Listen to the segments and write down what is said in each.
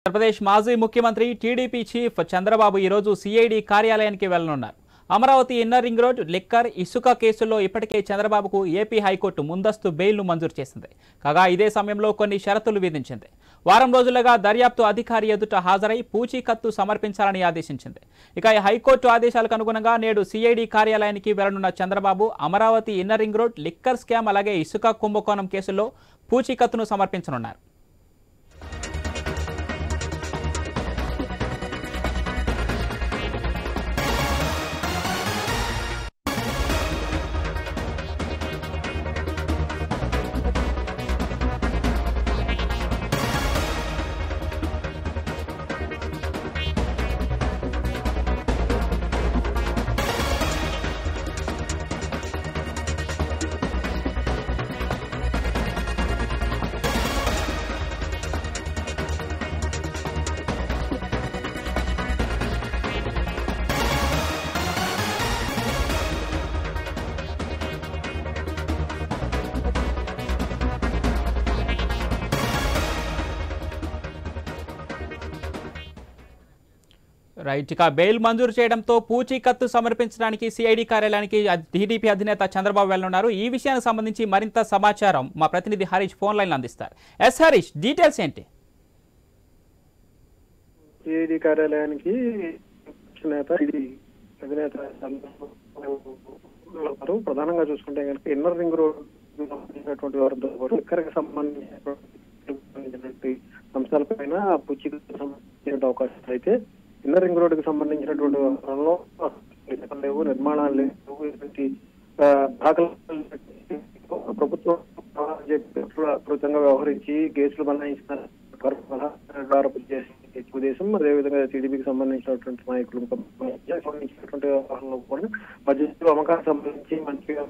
ఆంధ్రప్రదేశ్ మాజీ ముఖ్యమంత్రి TDP chief Chandrababu ఈ రోజు సిఐడి కార్యాలయానికి వెళ్లనున్నారు. Amaravati inner ring road liquor ఇసుక కేసుల్లో ఇప్పటికే చంద్రబాబుకు ఏపీ హైకోర్టు ముందస్తు బెయిల్ను మంజూరు చేసింది. కాగా ఇదే సమయంలో కొన్ని షరతులు విధించింది. వారం రోజులుగా దర్యాప్తు అధికారి ఎదుట హాజరై పూచీకత్తు సమర్పించాలని ఆదేశించింది. ఇక హైకోర్టు ఆదేశాలకు అనుగుణంగా నేడు సిఐడి కార్యాలయానికి వెళ్లనున్న Chandrababu Amaravati inner ring road liquor scam అలాగే ఇసుక కుంభకోణం కేసుల్లో పూచీకత్తును సమర్పించనున్నారు. రైట్, ఇక బెయిల్ మంజూరు చేయడంతో పూచీకత్తు సమర్పించడానికి సిఐడి కార్యాలయానికి టీడీపీ అధినేత చంద్రబాబు వెళ్లనున్నారు. ఈ విషయానికి సంబంధించి మరింత సమాచారం మా ప్రతినిధి హరీష్ ఫోన్ లైన్ అందిస్తారు. ఎస్ హరీష్, డీటెయిల్స్ ఏంటి? సిఐడి కార్యాలయానికి అధినేత ప్రధానంగా చూసుకుంటే కనుక ఇన్నర్ రింగ్ రోడ్ వారితో ఇక్కడికి సంబంధించినటువంటి అంశాలపైన పూచీకత్తు సంబంధించిన అవకాశం అయితే ఇన్నర్ రింగ్ రోడ్ కి సంబంధించినటువంటి వ్యవహారంలో లేవు, నిర్మాణాలు లేవు, ఇటువంటి దాఖలు ప్రభుత్వం వ్యవహరించి కేసులు బనాయించిన ఉద్దేశం. అదేవిధంగా టీడీపీకి సంబంధించినటువంటి నాయకులు సంబంధించినటువంటి వ్యవహారంలో కూడా బడ్జెట్ అమ్మకానికి సంబంధించి మంచిగా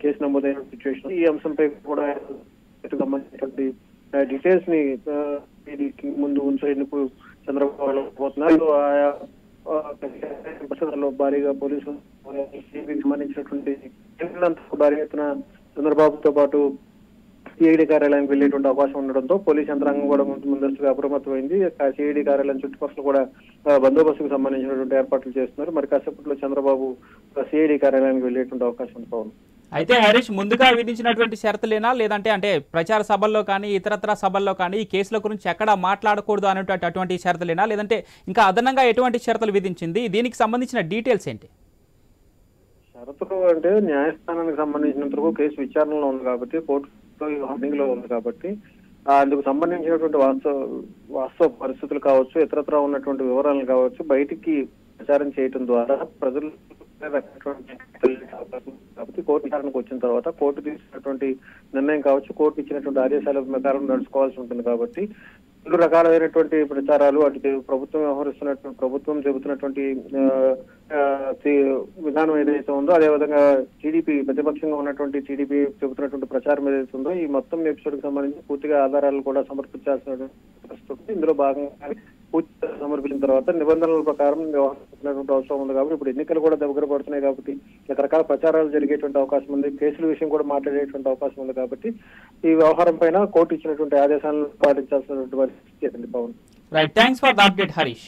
కేసు నమోదైన సిచ్యువేషన్. ఈ అంశంపై కూడా సంబంధించినటువంటి డీటెయిల్స్ ని ముందు ఉంచేందుకు చంద్రబాబు పోతున్నారు. ఆయా పరిస్థితుల్లో భారీగా పోలీసులు సంబంధించినటువంటి భారీ ఎత్తున చంద్రబాబుతో పాటు సిఐడి కార్యాలయానికి వెళ్లేటువంటి అవకాశం ఉండడంతో పోలీస్ యంత్రాంగం కూడా ముందస్తుగా అప్రమత్తమైంది. సిఐడి కార్యాలయం చుట్టుపక్కల కూడా బందోబస్తుకు సంబంధించినటువంటి ఏర్పాట్లు చేస్తున్నారు. మరి కాసేపట్లో చంద్రబాబు సిఐడి కార్యాలయానికి వెళ్లేటువంటి అవకాశం ఉంది. పవన్, అయితే హరీష్, ముందుగా విధించినటువంటి షరతులేనా, లేదంటే అంటే ప్రచార సభల్లో కానీ ఇతరత్ర సభల్లో కానీ ఈ కేసుల గురించి ఎక్కడ మాట్లాడకూడదు అనేటువంటి అటువంటి షరతులేనా, లేదంటే ఇంకా అదనంగా ఎటువంటి షరతులు విధించింది? దీనికి సంబంధించిన డీటెయిల్స్ ఏంటి? షరతులు అంటే న్యాయస్థానానికి సంబంధించినంత వరకు కేసు విచారణలో ఉంది కాబట్టి, కోర్టులో హార్డింగ్ లో ఉంది కాబట్టి అందుకు సంబంధించినటువంటి వాస్తవ పరిస్థితులు కావచ్చు, ఇతరత్ర ఉన్నటువంటి వివరాలు కావచ్చు బయటికి ప్రచారం చేయడం ద్వారా ప్రజలు కాబట్టి కోర్టు విచారణకు వచ్చిన తర్వాత కోర్టు తీసుకున్నటువంటి నిర్ణయం కావచ్చు, కోర్టు ఇచ్చినటువంటి ఆదేశాల ప్రకారం నడుచుకోవాల్సి ఉంటుంది. కాబట్టి రెండు రకాలైనటువంటి ప్రచారాలు అటు ప్రభుత్వం వ్యవహరిస్తున్నటువంటి ప్రభుత్వం చెబుతున్నటువంటి విధానం ఏదైతే ఉందో, అదేవిధంగా టీడీపీ ప్రతిపక్షంగా ఉన్నటువంటి టీడీపీ చెబుతున్నటువంటి ప్రచారం ఏదైతే ఉందో, ఈ మొత్తం ఎపిసోడ్ కి సంబంధించి పూర్తిగా ఆధారాలు కూడా సమర్పించాల్సిన పరిస్థితి. ఇందులో భాగంగా పూర్తి సమర్పించిన తర్వాత నిబంధనల ప్రకారం వ్యవహరించినటువంటి అవసరం ఉంది. కాబట్టి ఇప్పుడు ఎన్నికలు కూడా దగ్గర పడుతున్నాయి కాబట్టి రకరకాల ప్రచారాలు జరిగేటువంటి అవకాశం ఉంది, కేసుల విషయం కూడా మాట్లాడేటువంటి అవకాశం ఉంది. కాబట్టి ఈ వ్యవహారం పైన కోర్టు ఇచ్చినటువంటి ఆదేశాలను పాటించాల్సినటువంటి పరిస్థితి. Pawan, right, thanks for the update Harish.